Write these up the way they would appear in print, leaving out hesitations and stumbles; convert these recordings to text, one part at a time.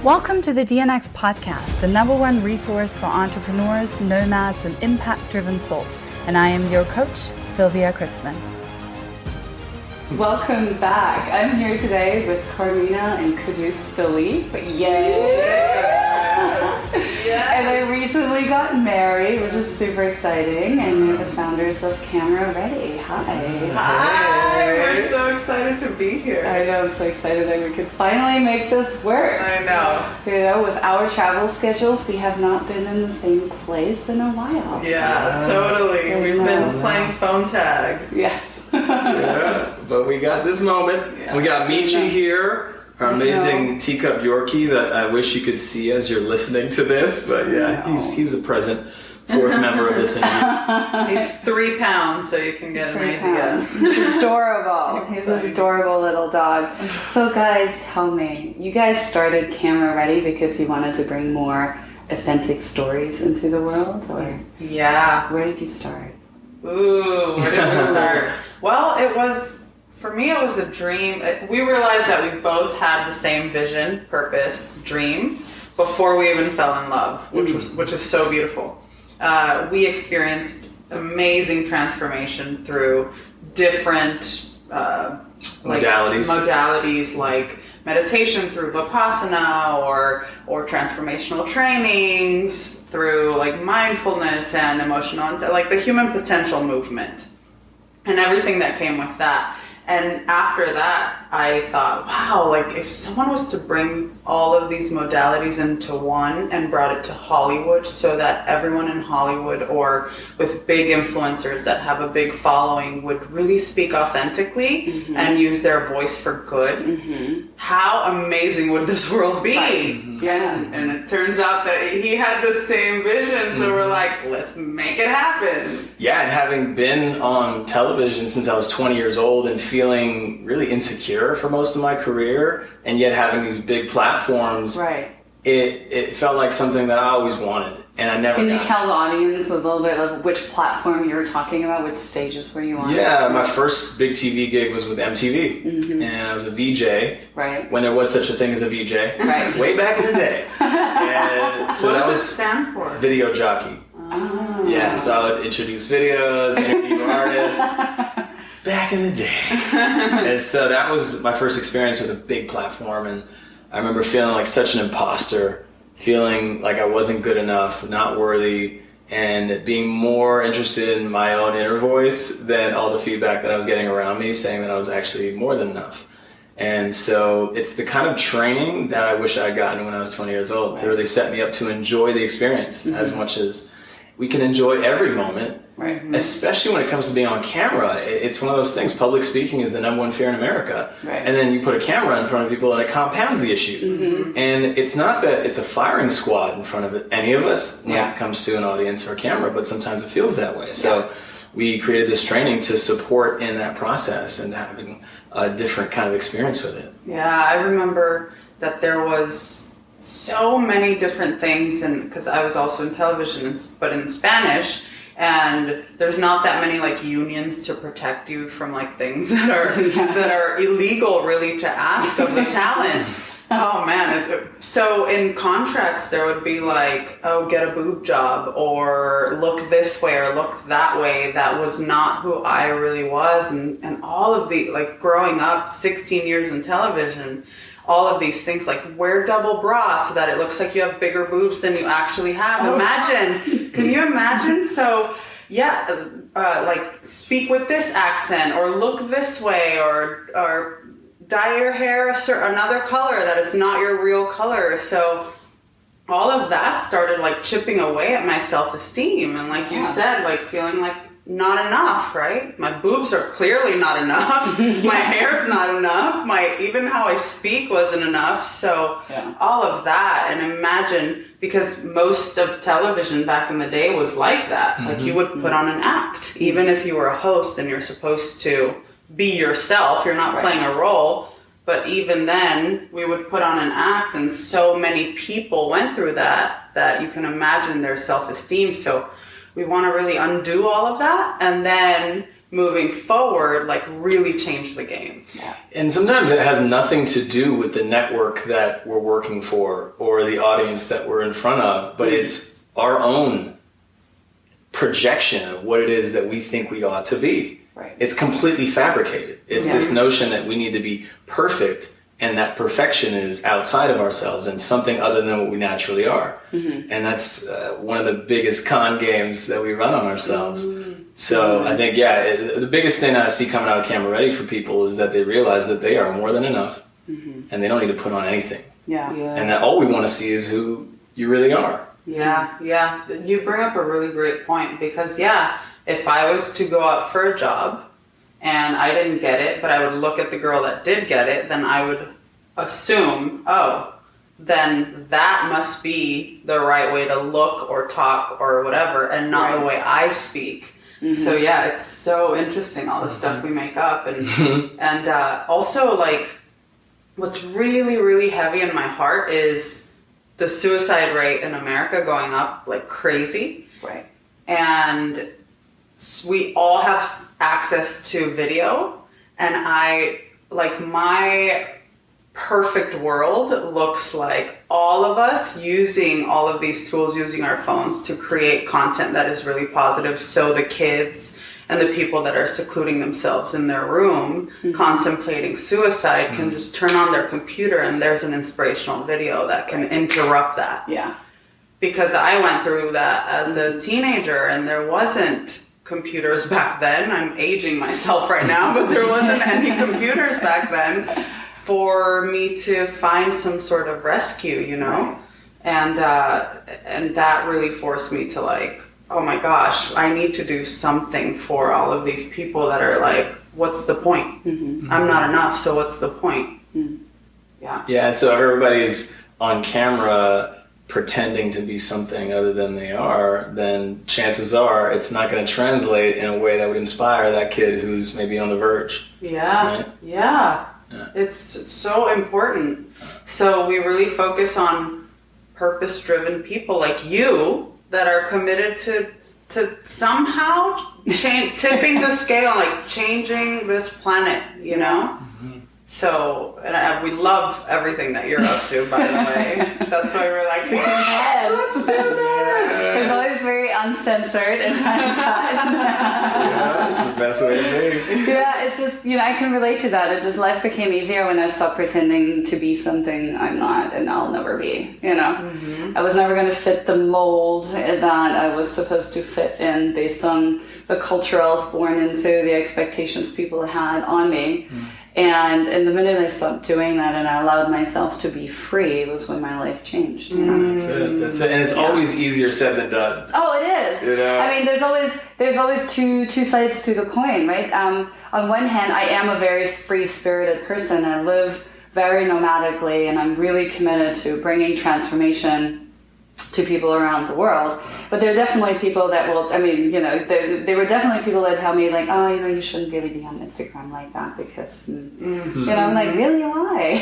Welcome to the DNX Podcast, the #1 resource for entrepreneurs, nomads, and impact-driven souls. And I am your coach, Silvia Christman. Welcome back. I'm here today with Carmina and Quddus Philly. Yay! Yes. And they recently got married, which is super exciting. And you're the founders of Camera Ready. Hi. Hi. We're so excited to be here. I know, I'm so excited that we could finally make this work. I know. You know, with our travel schedules, we have not been in the same place in a while. Yeah, totally. We've been playing phone tag. Yes. Yes. But we got this moment. Yeah. We got Michi here. Our amazing teacup Yorkie that I wish you could see as you're listening to this, but yeah, he's a present fourth member of this interview. He's 3 pounds, so you can get an idea. He's adorable. He's an adorable little dog. So guys, tell me, you guys started Camera Ready because you wanted to bring more authentic stories into the world, or where did you start? Ooh, where did we start? Well, for me, it was a dream. We realized that we both had the same vision, purpose, dream before we even fell in love, which is so beautiful. We experienced amazing transformation through different modalities like meditation through Vipassana or transformational trainings through like mindfulness and emotional, like the human potential movement and everything that came with that. And after that, I thought, wow, like if someone was to bring all of these modalities into one and brought it to Hollywood so that everyone in Hollywood or with big influencers that have a big following would really speak authentically and use their voice for good, how amazing would this world be? Yeah. And it turns out that he had the same vision, so we're like, let's make it happen. Yeah, and having been on television since I was 20 years old and feeling really insecure for most of my career, and yet having these big platforms, it felt like something that I always wanted, and I never Can you got. tell the audience a little bit of which platform you were talking about, which stages were you on? Yeah, my first big TV gig was with MTV, and I was a VJ, when there was such a thing as a VJ, way back in the day. And so what does it stand for? Video jockey. Oh. Yeah, so I would introduce videos, interview artists. Back in the day. And so that was my first experience with a big platform, and I remember feeling like such an imposter, feeling like I wasn't good enough, not worthy, and being more interested in my own inner voice than all the feedback that I was getting around me saying that I was actually more than enough. And so it's the kind of training that I wish I had gotten when I was 20 years old to really set me up to enjoy the experience as much as we can enjoy every moment. Especially when it comes to being on camera. It's one of those things. Public speaking is the #1 fear in America. And then you put a camera in front of people and it compounds the issue. And it's not that it's a firing squad in front of any of us when it comes to an audience or a camera, but sometimes it feels that way. So we created this training to support in that process and having a different kind of experience with it. Yeah, I remember that there was so many different things, and because I was also in television, but in Spanish. And there's not that many like unions to protect you from like things that are illegal really to ask of the talent. Oh man. So in contracts there would be like, oh, get a boob job or look this way or look that way. That was not who I really was. And all of the, like growing up 16 years in television, all of these things like wear double bra so that it looks like you have bigger boobs than you actually have. Imagine, can you imagine? So like speak with this accent or look this way or dye your hair another color that it's not your real color. So all of that started like chipping away at my self-esteem. And like you said, like feeling like not enough, right? My boobs are clearly not enough. My hair's not enough. Even how I speak wasn't enough. So all of that, and imagine, because most of television back in the day was like that. Like you would put on an act, even if you were a host and you're supposed to be yourself. You're not playing a role. But even then, we would put on an act, and so many people went through that you can imagine their self-esteem. So we want to really undo all of that and then moving forward, like really change the game. Yeah. And sometimes it has nothing to do with the network that we're working for or the audience that we're in front of, but it's our own projection of what it is that we think we ought to be. Right. It's completely fabricated. It's this notion that we need to be perfect, and that perfection is outside of ourselves and something other than what we naturally are. And that's one of the biggest con games that we run on ourselves. So I think, the biggest thing that I see coming out of Camera Ready for people is that they realize that they are more than enough, and they don't need to put on anything. Yeah. And that all we want to see is who you really are. Yeah. You bring up a really great point, because if I was to go out for a job and I didn't get it, but I would look at the girl that did get it, then I would assume, then that must be the right way to look or talk or whatever, and not the way I speak. So it's so interesting, all the stuff we make up. And also, like, what's really, really heavy in my heart is the suicide rate in America going up like crazy. Right. And we all have access to video, and my perfect world looks like all of us using all of these tools, using our phones to create content that is really positive, so the kids and the people that are secluding themselves in their room contemplating suicide can just turn on their computer and there's an inspirational video that can interrupt that. Yeah. Because I went through that as a teenager, and there wasn't computers back then. I'm aging myself right now, but there wasn't any computers back then for me to find some sort of rescue, you know? And that really forced me to, like, oh my gosh, I need to do something for all of these people that are like, what's the point? I'm not enough, so what's the point? Yeah, and so everybody's on camera pretending to be something other than they are, then chances are it's not going to translate in a way that would inspire that kid who's maybe on the verge. Yeah. It's so important. So we really focus on purpose-driven people like you that are committed to somehow tipping the scale, like changing this planet, you know? So, and we love everything that you're up to, by the way. That's why we're like, yes, let's do this. It's always very uncensored and It's the best way to be. Yeah, it's just, I can relate to that. It just, life became easier when I stopped pretending to be something I'm not and I'll never be, I was never going to fit the mold that I was supposed to fit in based on the culture I was born into, the expectations people had on me. And in the minute I stopped doing that and I allowed myself to be free was when my life changed. That's it. And it's always easier said than done. Oh, it is. I mean, there's always two sides to the coin, right? On one hand, I am a very free-spirited person. I live very nomadically, and I'm really committed to bringing transformation to people around the world. But there are definitely people that will, there were definitely people that tell me, like, oh, you shouldn't really be on Instagram like that because, I'm like, really, why?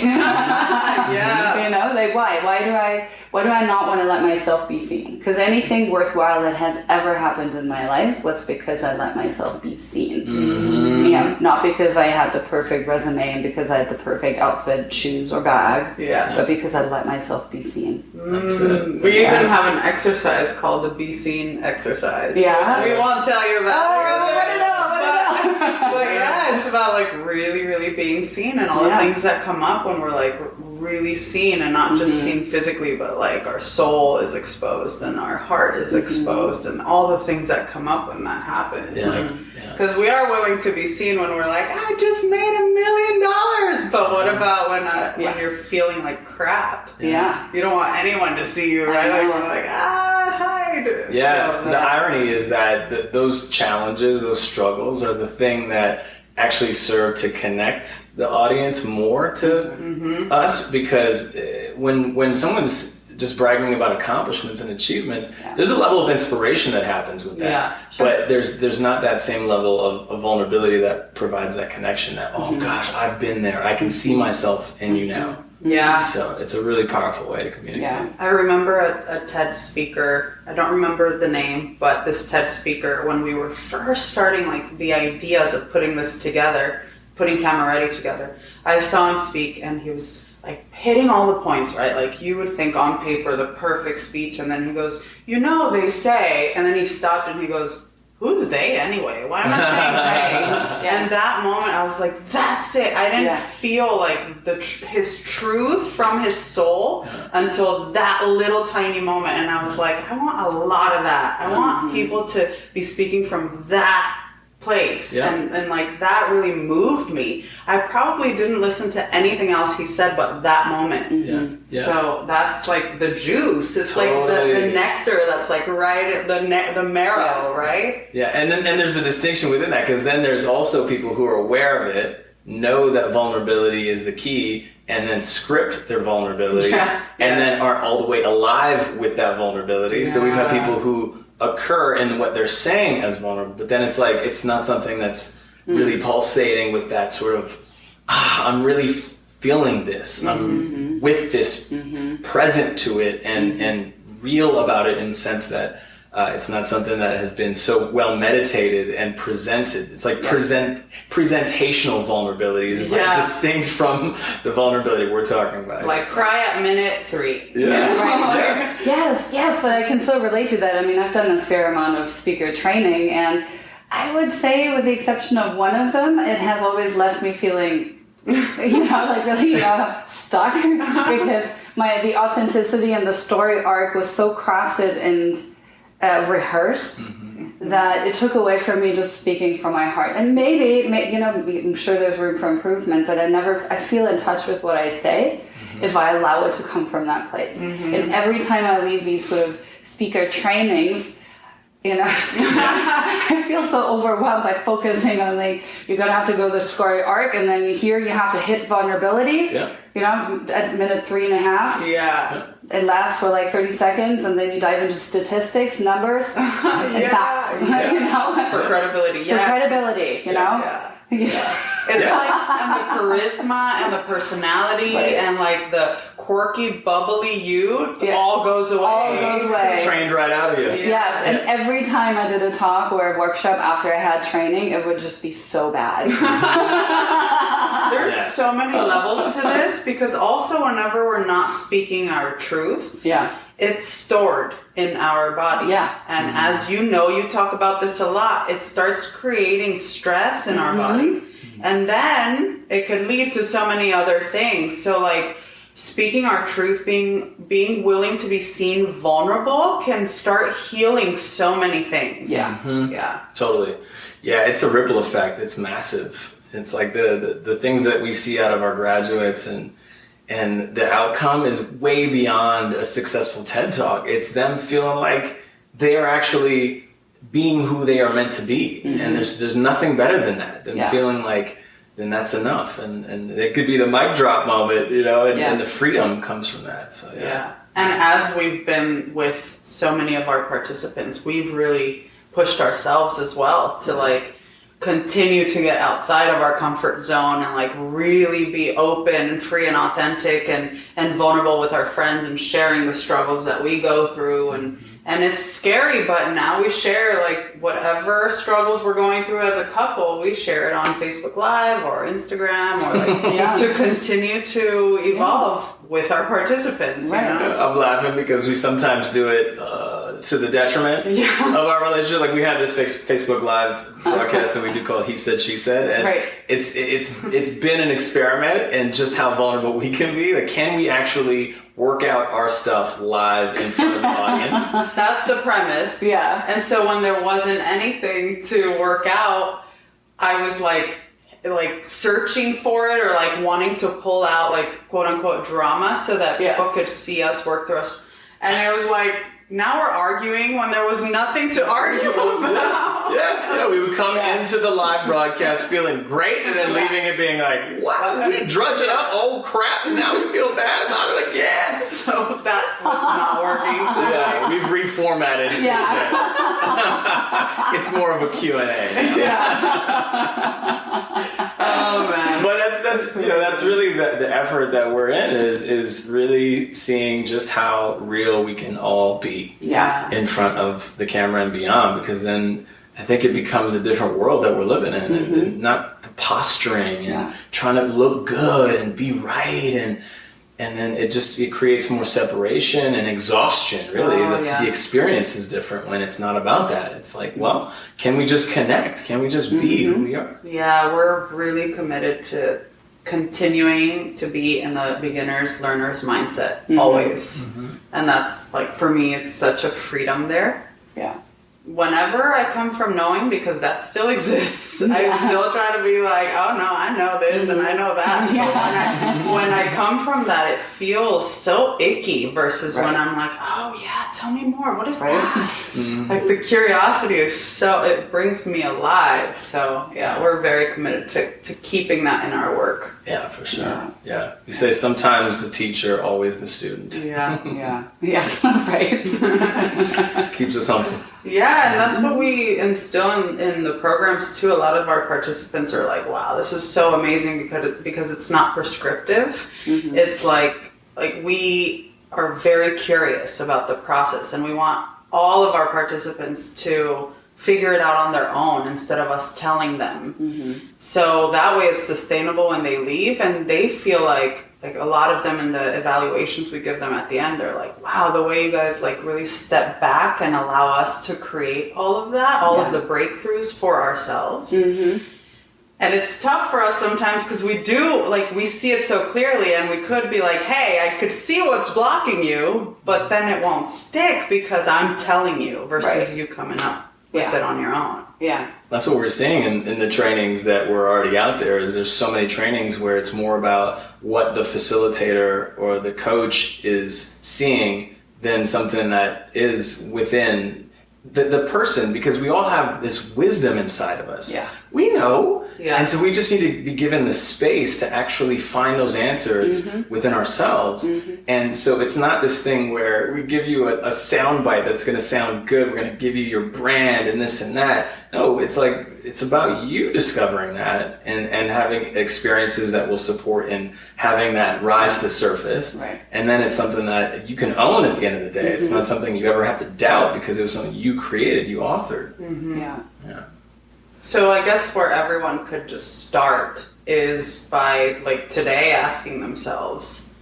Like, why? Why do I not want to let myself be seen? Because anything worthwhile that has ever happened in my life was because I let myself be seen. Not because I had the perfect resume and because I had the perfect outfit, shoes, or bag, but because I let myself be seen. That's it. We even have an exercise called the Be Seen exercise. Which we won't tell you about. But it's about like really, really being seen and all the things that come up when we're like really seen, and not just seen physically, but like our soul is exposed and our heart is exposed, and all the things that come up when that happens. Because we are willing to be seen when we're like, I just made $1 million. But what about when you're feeling like crap? You don't want anyone to see you, right? Like we're like, hide. Yeah, so the irony is that those challenges, those struggles are the thing that actually serve to connect the audience more to us, because when someone's just bragging about accomplishments and achievements, there's a level of inspiration that happens with that. But there's not that same level of vulnerability that provides that connection that, oh gosh, I've been there. I can see myself in you now. Yeah. So it's a really powerful way to communicate. Yeah. I remember a TED speaker, I don't remember the name, but this TED speaker, when we were first starting like the ideas of putting this together, putting Camera Ready together, I saw him speak and he was like hitting all the points, right? Like you would think on paper, the perfect speech. And then he goes, you know, they say, and then he stopped and he goes, who's they anyway? Why am I saying they? And that moment I was like, that's it. I didn't feel like his truth from his soul until that little tiny moment. And I was like, I want a lot of that. I want people to be speaking from that place. And like that really moved me. I probably didn't listen to anything else he said but that moment. So that's like the juice. It's like the nectar that's like right at the marrow, right? Yeah, and then there's a distinction within that, because then there's also people who are aware of it, know that vulnerability is the key, and then script their vulnerability, and then aren't all the way alive with that vulnerability. So we've had people who occur in what they're saying as vulnerable, but then it's like it's not something that's really pulsating with that sort of I'm really feeling this, I'm with this, present to it, and real about it in the sense that it's not something that has been so well meditated and presented. It's like presentational vulnerability is like distinct from the vulnerability we're talking about. Like cry at minute 3. Yes, but I can so relate to that. I mean, I've done a fair amount of speaker training, and I would say, with the exception of one of them, it has always left me feeling, like really stuck, because the authenticity and the story arc was so crafted and rehearsed that it took away from me just speaking from my heart. And maybe, I'm sure there's room for improvement, but I feel in touch with what I say if I allow it to come from that place. And every time I leave these sort of speaker trainings, I feel so overwhelmed by focusing on like, you're going to have to go the story arc, and then here you have to hit vulnerability, at minute 3.5. It lasts for like 30 seconds, and then you dive into statistics, numbers, and facts, For credibility, For credibility, It's like, and the charisma and the personality and like the quirky, bubbly you all goes away. All goes away. It's trained right out of you. Yes, and every time I did a talk or a workshop after I had training, it would just be so bad. There's so many levels to this, because also whenever we're not speaking our truth, it's stored in our body. And as you talk about this a lot, it starts creating stress in our bodies. And then it could lead to so many other things. So like speaking our truth, being willing to be seen vulnerable can start healing so many things. Totally. Yeah, it's a ripple effect. It's massive. It's like the things that we see out of our graduates, and the outcome is way beyond a successful TED Talk. It's them feeling like they are actually being who they are meant to be. And there's nothing better than that, than feeling like, then that's enough. And it could be the mic drop moment, and the freedom comes from that. So And as we've been with so many of our participants, we've really pushed ourselves as well to like continue to get outside of our comfort zone and like really be open and free and authentic and vulnerable with our friends and sharing the struggles that we go through. And it's scary, but now we share like whatever struggles we're going through as a couple, we share it on Facebook Live or Instagram or like to continue to evolve with our participants. I'm laughing because we sometimes do it to the detriment of our relationship. Like we have this Facebook Live broadcast that we do called He Said, She Said, and it's been an experiment in just how vulnerable we can be. Like, can we actually work out our stuff live in front of the audience? That's the premise. And so when there wasn't anything to work out, I was like searching for it, or like wanting to pull out like quote unquote drama so that people could see us work through us. And it was like, now we're arguing when there was nothing to argue about. We would come into the live broadcast feeling great, and then leaving it being like, wow, we drudge it up, oh crap, now we feel bad about it again. So that was not working. We've reformatted since then. It's more of a Q&A. Oh man. But that's really the effort that we're in is really seeing just how real we can all be in front of the camera and beyond, because then I think it becomes a different world that we're living in, and not the posturing and trying to look good and be right, and then it creates more separation and exhaustion. Really, the experience is different when it's not about that. It's like, well, can we just connect? Can we just be who we are? Yeah, we're really committed to continuing to be in the beginner's learner's mindset always, and that's like, for me, it's such a freedom there. Yeah. Whenever I come from knowing, because that still exists, I still try to be like, oh no, I know this and I know that. But when I come from that, it feels so icky versus when I'm like, oh yeah, tell me more. What is that? Like the curiosity is it brings me alive. So yeah, we're very committed to keeping that in our work. Yeah, for sure. Yeah. We say sometimes the teacher, always the student. Yeah. Right. Keeps us humble. Yeah, and that's what we instill in the programs too. A lot of our participants are like, wow, this is so amazing because it's not prescriptive. It's like we are very curious about the process, and we want all of our participants to figure it out on their own instead of us telling them. So that way it's sustainable when they leave, and they feel like a lot of them in the evaluations we give them at the end, they're like, wow, the way you guys like really step back and allow us to create all of that, all of the breakthroughs for ourselves. And it's tough for us sometimes because we see it so clearly, and we could be like, hey, I could see what's blocking you, but then it won't stick because I'm telling you versus you coming up with it on your own. Yeah. That's what we're seeing in the trainings that were already out there. Is there's so many trainings where it's more about what the facilitator or the coach is seeing than something that is within the person, because we all have this wisdom inside of us. Yeah. We know. Yeah. And so we just need to be given the space to actually find those answers within ourselves. And so it's not this thing where we give you a sound bite that's going to sound good. We're going to give you your brand and this and that. No, it's like, it's about you discovering that and having experiences that will support in having that rise to the surface. Right. And then it's something that you can own at the end of the day. It's not something you ever have to doubt because it was something you created, you authored. Yeah. So I guess where everyone could just start is by like today asking themselves,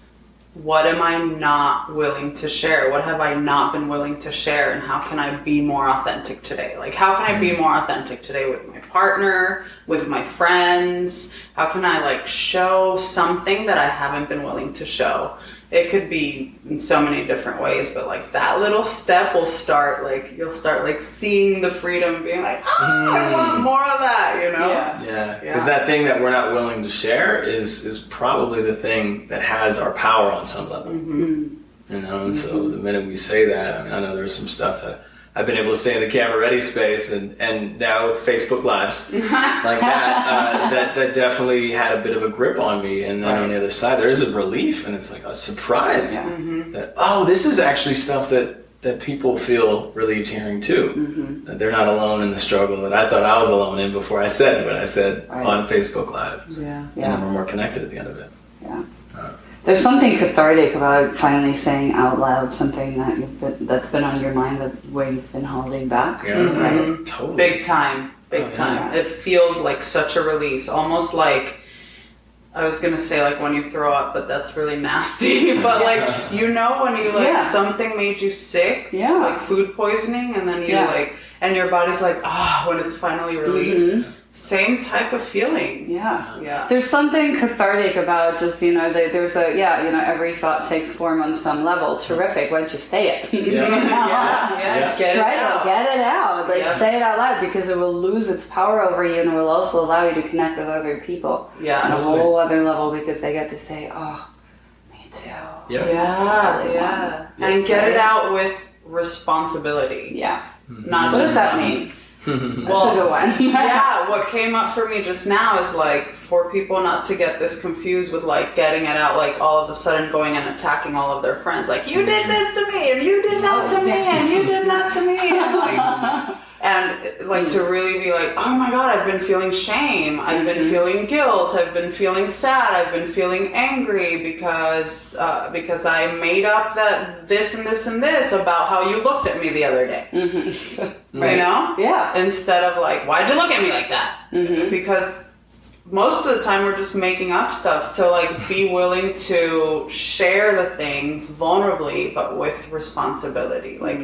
what am I not willing to share? What have I not been willing to share? And how can I be more authentic today? Like, how can I be more authentic today with my partner, with my friends? How can I like show something that I haven't been willing to show? It could be in so many different ways, but like that little step will start, like you'll start like seeing the freedom, being like, I want more of that, you know? Yeah. Because that thing that we're not willing to share is probably the thing that has our power on some level. You know, and so the minute we say that, I mean, I know there's some stuff that I've been able to say in the camera ready space, and now with Facebook Lives like that definitely had a bit of a grip on me. And then on the other side, there is a relief, and it's like a surprise that, this is actually stuff that people feel relieved hearing too. That they're not alone in the struggle that I thought I was alone in before I said what I said on Facebook Live. And then we're more connected at the end of it. There's something cathartic about finally saying out loud something that's been on your mind, where you've been holding back. Totally. Big time. It feels like such a release, almost like, I was gonna say like when you throw up, but that's really nasty. But like, you know, when you like something made you sick, like food poisoning, and then you like, and your body's like, when it's finally released. Same type of feeling. Yeah. There's something cathartic about just, there's every thought takes form on some level. Terrific. Why don't you say it? Get it out. Like, say it out loud, because it will lose its power over you, and it will also allow you to connect with other people on a whole other level, because they get to say, me too. And get it out with responsibility. Not what does that mean? That's a good one. What came up for me just now is like, for people not to get this confused with like getting it out, like all of a sudden going and attacking all of their friends, like, you did this to me, and you did that to me, and you did that to me, and like, and like to really be like, oh my God, I've been feeling shame, I've been feeling guilt, I've been feeling sad, I've been feeling angry because I made up that this and this and this about how you looked at me the other day. Right. You know? Yeah. Instead of like, why'd you look at me like that? Because most of the time we're just making up stuff. So like, be willing to share the things vulnerably, but with responsibility. Like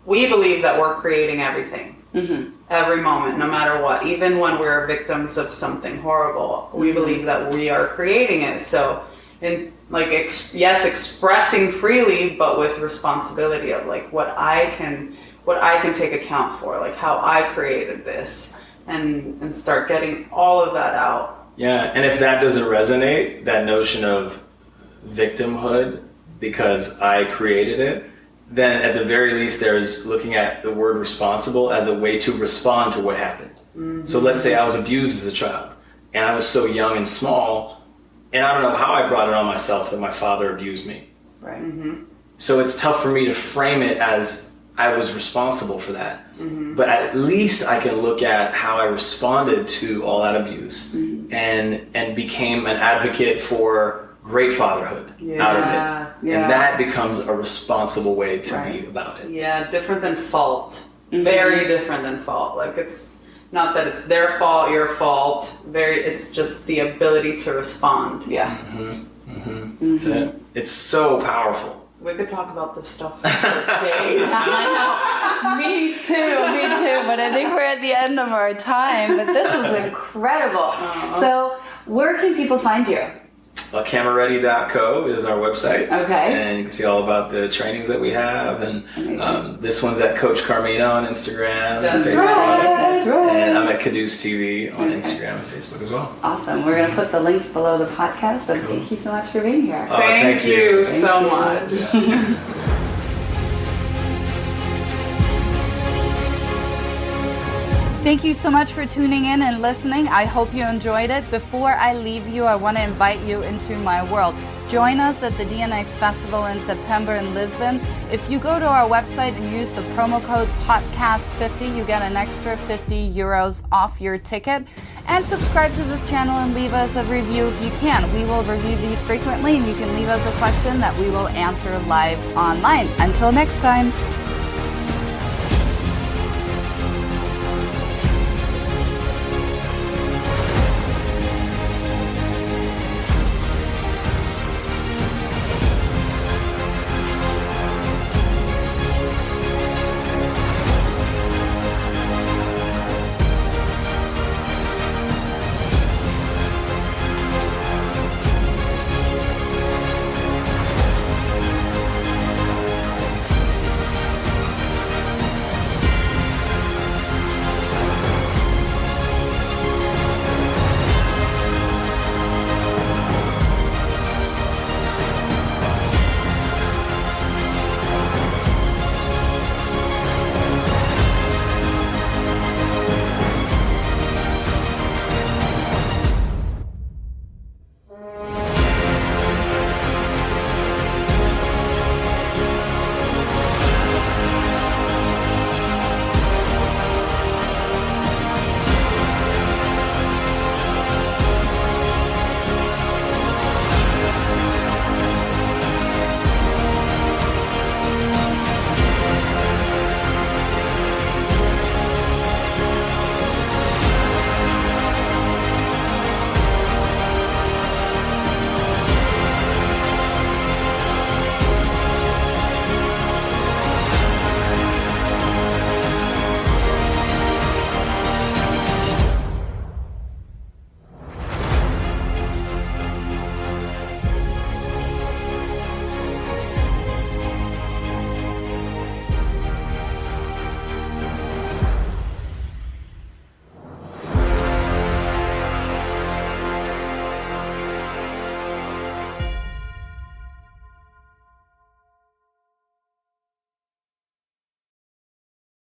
we believe that we're creating everything, every moment, no matter what. Even when we're victims of something horrible, we believe that we are creating it. So, in like, expressing freely, but with responsibility of like what I can take account for, like how I created this, and start getting all of that out. Yeah, and if that doesn't resonate, that notion of victimhood because I created it, then at the very least there's looking at the word responsible as a way to respond to what happened. So let's say I was abused as a child and I was so young and small and I don't know how I brought it on myself that my father abused me. Right. So it's tough for me to frame it as I was responsible for that. But at least I can look at how I responded to all that abuse and became an advocate for great fatherhood out of it. And that becomes a responsible way to be about it. Yeah, different than fault. Very different than fault. Like, it's not that it's their fault, your fault. It's just the ability to respond. Yeah. That's it. It's so powerful. We could talk about this stuff for days. Me too. But I think we're at the end of our time. But this was incredible. So, where can people find you? CameraReady.co is our website. Okay. And you can see all about the trainings that we have. And this one's at Coach Carmina on Instagram and Facebook. That's right. And I'm at Quddus TV on Instagram and Facebook as well. Awesome. We're going to put the links below the podcast. So thank you so much for being here. Oh, Thank you so much. Thank you so much for tuning in and listening. I hope you enjoyed it. Before I leave you, I want to invite you into my world. Join us at the DNX Festival in September in Lisbon. If you go to our website and use the promo code podcast50, you get an extra €50 off your ticket. And subscribe to this channel and leave us a review if you can. We will review these frequently, and you can leave us a question that we will answer live online. Until next time.